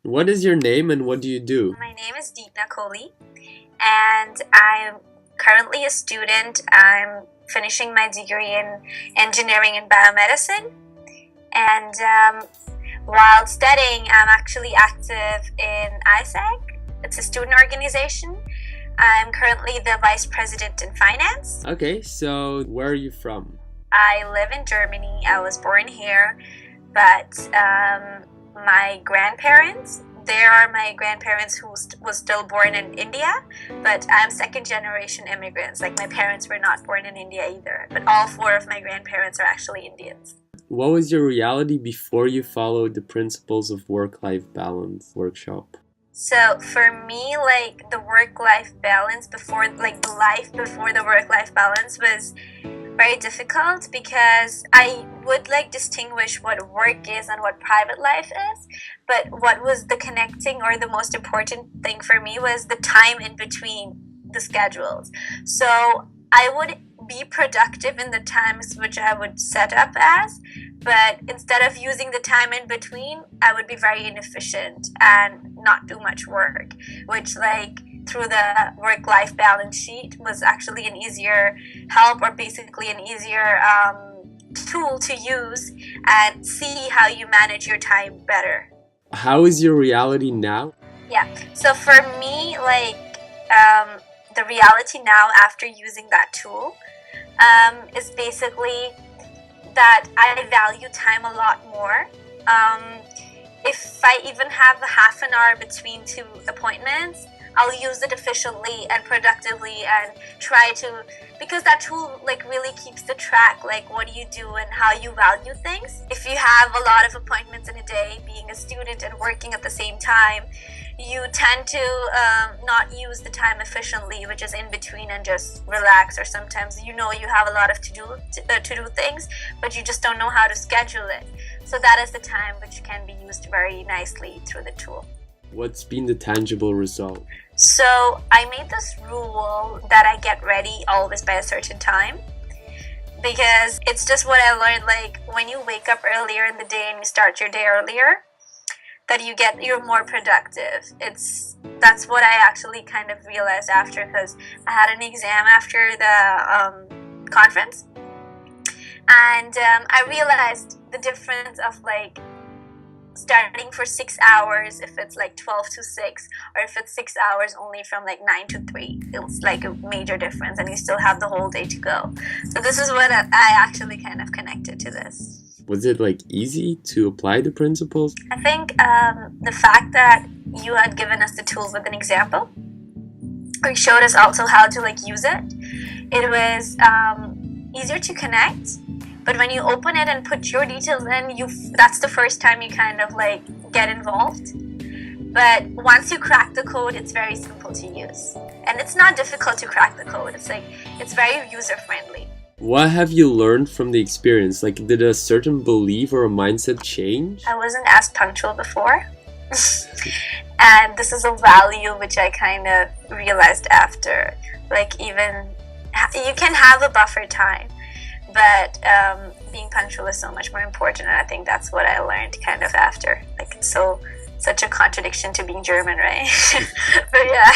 What is your name and what do you do? My name is Deepna Kohli, and I'm currently a student. I'm finishing my degree in engineering and biomedicine. And while studying, I'm actually active in ISAC. It's a student organization. I'm currently the vice president in finance. Okay, so where are you from? I live in Germany. I was born here, but my grandparents, they are my grandparents who was still born in India, but I'm second generation immigrants. Like, my parents were not born in India either, but all four of my grandparents are actually Indians. What was your reality before you followed the Principles of Work-Life Balance workshop? So for me, like, the work-life balance before, like, the life before the work-life balance was very difficult, because I would like distinguish what work is and what private life is, but what was the connecting or the most important thing for me was the time in between the schedules. So I would be productive in the times which I would set up as, but instead of using the time in between, I would be very inefficient and not do much work, which, like, through the work-life balance sheet was actually an easier help, or basically an easier tool to use and see how you manage your time better. How is your reality now? Yeah, so for me, like, the reality now after using that tool is basically that I value time a lot more. If I even have a half an hour between two appointments, I'll use it efficiently and productively and try to, because that tool, like, really keeps the track, like, what do you do and how you value things. If you have a lot of appointments in a day, being a student and working at the same time, you tend to not use the time efficiently, which is in between, and just relax. Or sometimes you have a lot of to do things, but you just don't know how to schedule it. So that is the time which can be used very nicely through the tool. What's been the tangible result? So I made this rule that I get ready always by a certain time, because it's just what I learned, like, when you wake up earlier in the day and you start your day earlier, that you're more productive. That's what I actually kind of realized after, because I had an exam after the conference, and I realized the difference of, like, starting for 6 hours if it's like 12 to 6, or if it's 6 hours only from like 9 to 3. It's like a major difference, and you still have the whole day to go. So this is what I actually kind of connected to this. Was it, like, easy to apply the principles? I think the fact that you had given us the tool with an example, or showed us also how to, like, use it, it was easier to connect. But when you open it and put your details in, that's the first time you kind of, like, get involved. But once you crack the code, it's very simple to use. And it's not difficult to crack the code. It's very user-friendly. What have you learned from the experience? Like, did a certain belief or a mindset change? I wasn't as punctual before. And this is a value which I kind of realized after. Like, even you can have a buffer time, but being punctual is so much more important, and I think that's what I learned kind of after. Like, it's such a contradiction to being German, right? But yeah.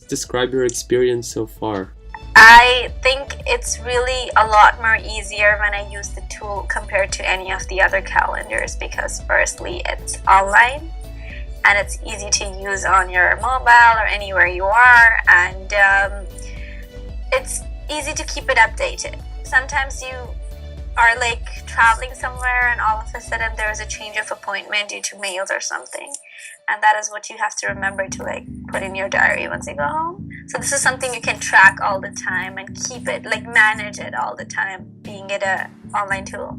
Describe your experience so far. I think it's really a lot more easier when I use the tool compared to any of the other calendars, because firstly, it's online and it's easy to use on your mobile or anywhere you are, and it's easy to keep it updated. Sometimes you are, like, traveling somewhere and all of a sudden there is a change of appointment due to mails or something, and that is what you have to remember to, like, put in your diary once you go home. So this is something you can track all the time and keep it, like, manage it all the time, being it a online tool.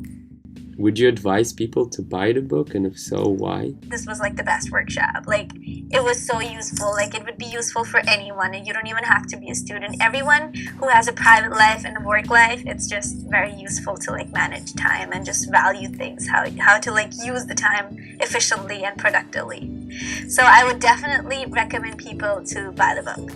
Would you advise people to buy the book, and if so, why? This was, like, the best workshop. Like, it was so useful. Like, it would be useful for anyone, and you don't even have to be a student. Everyone who has a private life and a work life, it's just very useful to, like, manage time and just value things, how to, like, use the time efficiently and productively. So I would definitely recommend people to buy the book.